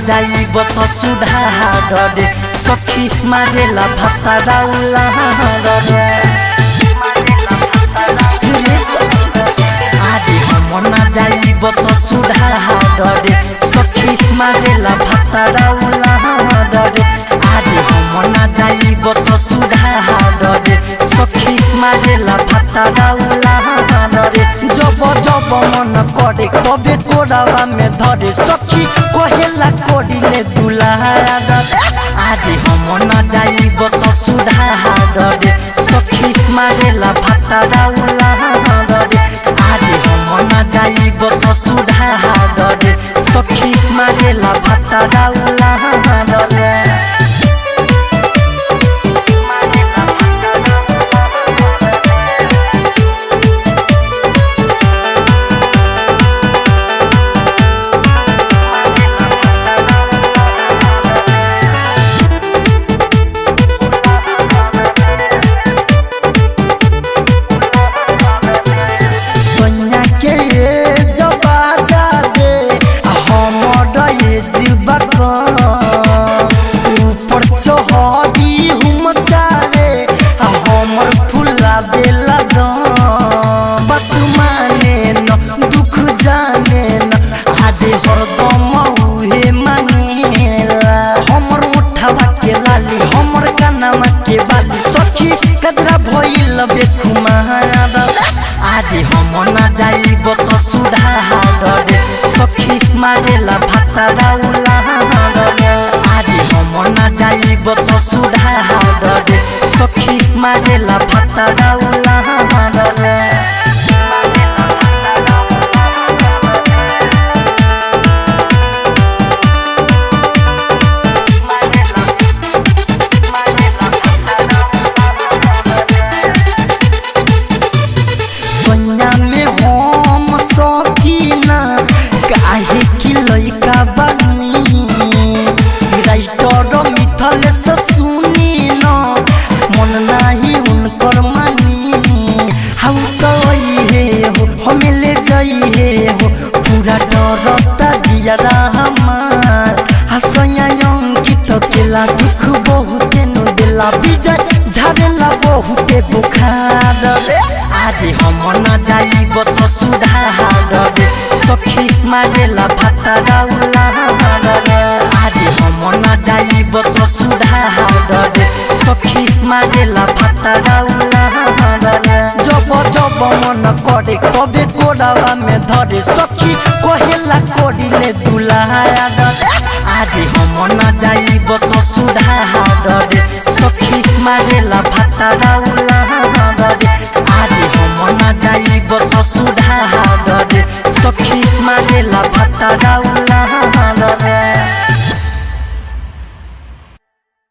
जाइब ससुरार रे सखी मारेला भाताराउला रे आदि हम ना जाइब ससुरार रे सखी मारेला भाताराउला रे आदि हम ना जाइब ससुरार रे सखी मारेला भाताराउला रे जब जब मन करे तबे कोरावा में धरे सखी कहेला कोडिले दुलार रे आदि हम ना जाइब ससुरार रे सखी मारेला भाताराउला रे आदि हम ना जाइब ससुरार रे सखी मारेला भाताराउला रे ऊपर चढ़ी हम चारे हमर फुला देला बात माने न दुख जाने न आदे हरदम उहे मांगेला हमर उठावा के लाली हमर कानमा के बाली सखी कजरा भइल बेखुमार आदि हम ना जाइब ससुरार रे सखी मारेला भाताराउला रे आदि हम ना जाइब ससुरार रे सखी मारेला भाताराउला रे काहे कि लइका बानी राइटर मिथल से सुनी न मन नाही उनकर मानी हम तो हे हो हमें ले जाई हे हो पूरा डरता जियारा हमार हसया अंकित केला दुख बहुत न दिला विजय झाड़ेला बहुत बुखार रे आदि हम ना जाइब ससुरार रे सखी मारेला भाताराउला रे आदि हम ना जाइब ससुरार रे सखी मारेला भाताराउला रे जब जब मन करे तबे कोरावा में धरे सखी कहेला कोडिले दुलार रे आदि हम ना जाइब ससुरार रे सखी मारेला